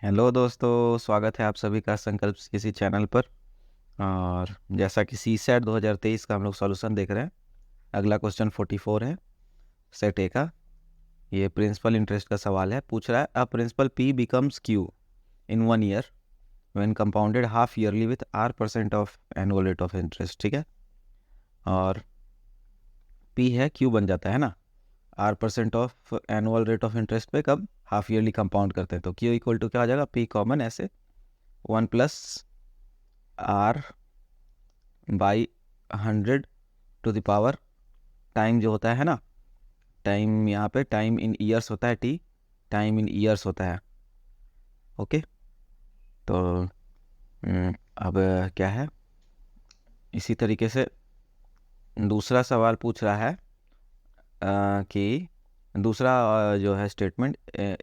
Hello दोस्तों, स्वागत है आप सभी का संकल्प किसी चैनल पर। और जैसा कि सी सेट 2023 का हम लोग सॉल्यूशन देख रहे हैं। अगला क्वेश्चन 44 है सेट ए का। ये प्रिंसिपल इंटरेस्ट का सवाल है। पूछ रहा है a principal P becomes Q in 1 year when compounded half yearly with R% of annual rate of interest. ठीक है, और पी है, क्यू बन जाता है ना R% of annual rate of interest पे कब हाफ ईयरली कंपाउंड करते हैं। तो क्यू इक्वल टू क्या हो जाएगा, पी कॉमन ऐसे 1+R by 100 to the power time जो होता है ना, टाइम यहाँ पे टाइम इन ईयर्स होता है, टी टाइम इन ईयर्स होता है। ओके, तो अब क्या है, इसी तरीके से दूसरा सवाल पूछ रहा है कि दूसरा जो है statement,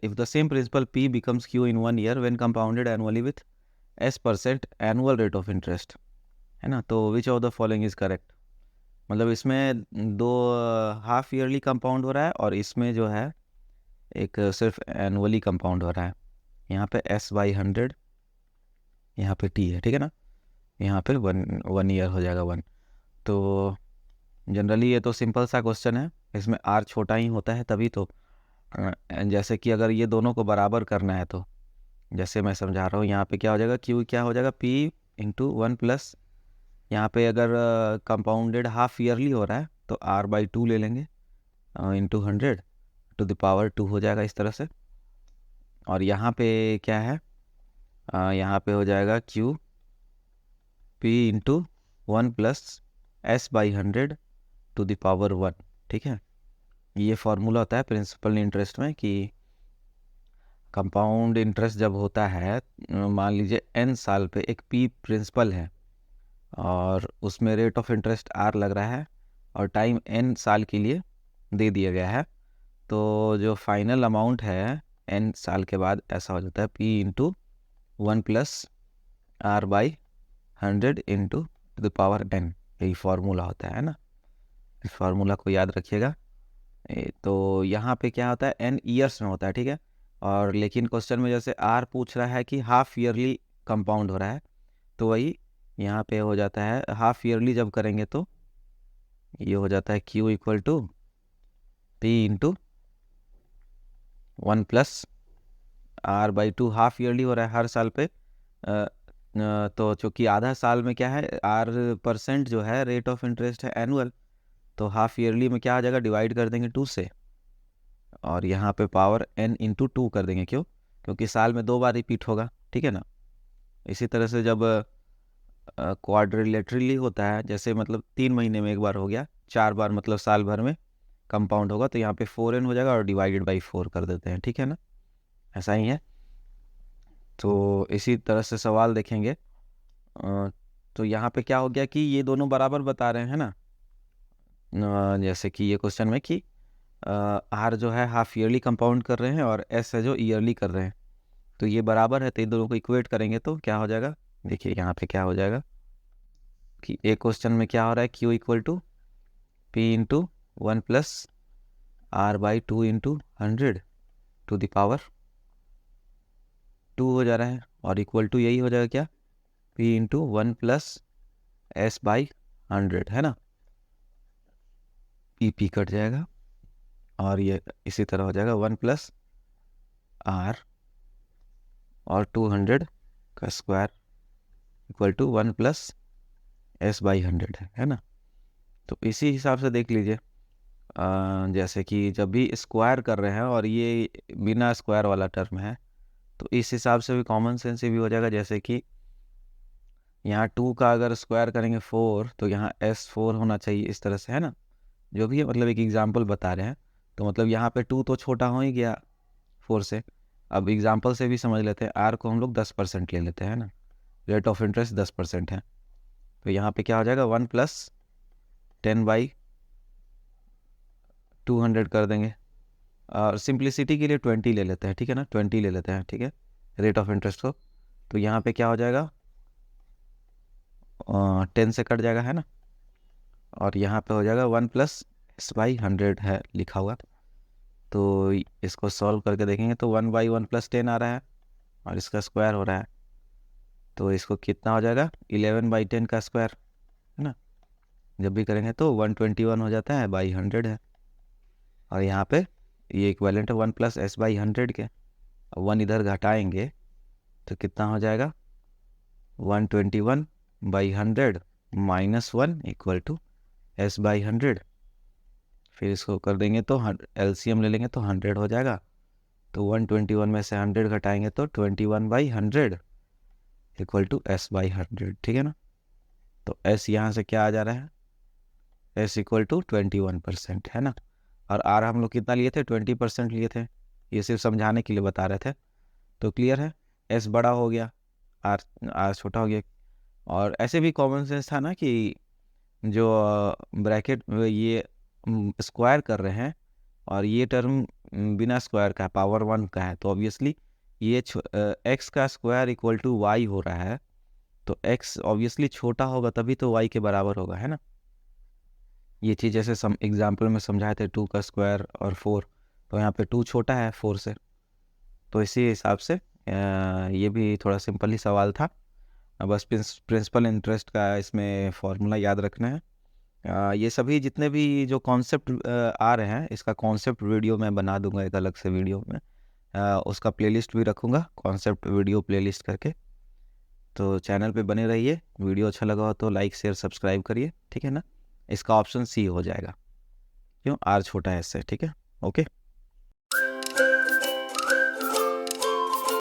if the same principal P becomes Q in 1 year when compounded annually with S% annual rate of interest, है ना। तो which of the following is correct. मतलब इसमें दो हाफ ईयरली कंपाउंड हो रहा है और इसमें जो है एक सिर्फ एनुअली कंपाउंड हो रहा है। यहाँ पे S/100, यहाँ पे T है, ठीक है ना। यहाँ पे वन वन ईयर हो जाएगा 1। तो जनरली ये तो सिंपल सा क्वेश्चन है, इसमें R छोटा ही होता है तभी तो। जैसे कि अगर ये दोनों को बराबर करना है तो जैसे मैं समझा रहा हूँ, यहाँ पे क्या हो जाएगा, Q क्या हो जाएगा, P इंटू 1+, यहाँ पे अगर कंपाउंडेड हाफ ईयरली हो रहा है तो R/2 ले लेंगे इंटू 100 टू द पावर 2 हो जाएगा इस तरह से। और यहाँ पे क्या है, यहाँ पे हो जाएगा Q P into 1+S/100 to the power 1। ठीक है, ये फॉर्मूला होता है प्रिंसिपल इंटरेस्ट में कि कंपाउंड इंटरेस्ट जब होता है, मान लीजिए n साल पे एक P प्रिंसिपल है और उसमें रेट ऑफ इंटरेस्ट R लग रहा है और टाइम n साल के लिए दे दिया गया है, तो जो फाइनल अमाउंट है n साल के बाद ऐसा हो जाता है P into 1+R/100 into the power n। यही फार्मूला होता है ना, इस फार्मूला को याद रखिएगा। तो यहाँ पे क्या होता है, n ईयर्स में होता है, ठीक है। और लेकिन क्वेश्चन में जैसे R पूछ रहा है कि हाफ ईयरली कंपाउंड हो रहा है, तो वही यहाँ पे हो जाता है हाफ ईयरली जब करेंगे तो ये हो जाता है Q equal to P into 1+R/2। Half yearly हो रहा है हर साल पे, तो चूँकि आधा साल में क्या है, R% जो है रेट ऑफ इंटरेस्ट है एनुअल, तो हाफ ईयरली में क्या आ जाएगा, डिवाइड कर देंगे 2 से और यहाँ पे पावर n इंटू 2 कर देंगे। क्यों, क्योंकि साल में 2 बार रिपीट होगा, ठीक है ना। इसी तरह से जब क्वाड्रिलेटरली होता है, जैसे मतलब 3 महीने में एक बार हो गया, 4 बार मतलब साल भर में कंपाउंड होगा, तो यहाँ पे 4n हो जाएगा और डिवाइडेड बाई 4 कर देते हैं, ठीक है ना। ऐसा ही है। तो इसी तरह से सवाल देखेंगे, तो यहाँ पे क्या हो गया कि ये दोनों बराबर बता रहे हैं ना। जैसे कि ये क्वेश्चन में कि R जो है हाफ ईयरली कंपाउंड कर रहे हैं और S है जो ईयरली कर रहे हैं, तो ये बराबर है, तो इन दोनों को इक्वेट करेंगे तो क्या हो जाएगा। देखिए यहाँ पे क्या हो जाएगा कि एक क्वेश्चन में क्या हो रहा है, Q equal to P into 1+R/2 into 100 to the power 2 हो जा रहा है, और इक्वल टू यही हो जाएगा क्या, P इंटू 1+S/100, है ना। P कट जाएगा और ये इसी तरह हो जाएगा 1+R और 200 का स्क्वायर इक्वल टू 1+S/100 है ना। तो इसी हिसाब से देख लीजिए, जैसे कि जब भी स्क्वायर कर रहे हैं और ये बिना स्क्वायर वाला टर्म है, तो इस हिसाब से भी कॉमन सेंस से भी हो जाएगा। जैसे कि यहाँ 2 का अगर स्क्वायर करेंगे 4, तो यहाँ S4 होना चाहिए, इस तरह से, है ना। जो भी है, मतलब एक एग्जाम्पल बता रहे हैं, तो मतलब यहाँ पे 2 तो छोटा हो ही गया 4 से। अब एग्जाम्पल से भी समझ लेते हैं, R को हम लोग 10% ले लेते हैं ना, रेट ऑफ इंटरेस्ट 10% है, तो यहाँ पे क्या हो जाएगा 1+10/200 कर देंगे। और सिंप्लिसिटी के लिए 20 ले लेते हैं, ठीक है ना, 20 ले लेते हैं, ठीक है, रेट ऑफ इंटरेस्ट को। तो यहाँ पे क्या हो जाएगा, 10 से कट जाएगा, है ना। और यहाँ पे हो जाएगा 1+S/100 है लिखा हुआ। तो इसको सॉल्व करके देखेंगे तो 1/1+10 आ रहा है, और इसका स्क्वायर हो रहा है, तो इसको कितना हो जाएगा 11/10 का स्क्वायर, है ना। जब भी करेंगे तो 121 हो जाता है, बाई 100 है। और यहाँ पे ये इक्वलेंट है 1 + s/100 के। 1 इधर घटाएंगे तो कितना हो जाएगा 121/100 -1 = s/100। फिर इसको कर देंगे तो LCM ले लेंगे तो 100 हो जाएगा। तो 121 में से 100 घटाएंगे तो 21/100 = s/100, ठीक है ना। तो s यहाँ से क्या आ जा रहा है, s = 21%, है ना। और r हम लोग कितना लिए थे, 20% लिए थे। ये सिर्फ समझाने के लिए बता रहे थे। तो क्लियर है, s बड़ा हो गया, r छोटा हो गया। और ऐसे भी कॉमन सेंस था ना कि जो ब्रैकेट ये स्क्वायर कर रहे हैं और ये टर्म बिना स्क्वायर का पावर 1 का है, तो ऑब्वियसली ये x का स्क्वायर = y हो रहा है। तो x ऑब्वियसली छोटा होगा तभी तो y के बराबर होगा, है ना। ये चीज़ जैसे एग्जाम्पल में समझाए थे 2 का स्क्वायर और 4, तो यहाँ पे 2 छोटा है 4 से। तो इसी हिसाब से ये भी थोड़ा सिंपल ही सवाल था। बस प्रिंसिपल इंटरेस्ट का इसमें फॉर्मूला याद रखना है। ये सभी जितने भी जो कॉन्सेप्ट आ रहे हैं, इसका कॉन्सेप्ट वीडियो मैं बना दूंगा एक अलग से वीडियो में। उसका प्लेलिस्ट भी रखूंगा, कॉन्सेप्ट वीडियो प्लेलिस्ट करके। तो चैनल पे बने रहिए। वीडियो अच्छा लगा हो तो लाइक शेयर सब्सक्राइब करिए, ठीक है ना। इसका ऑप्शन सी हो जाएगा, क्यों, आर छोटा है इससे, ठीक है। ओके।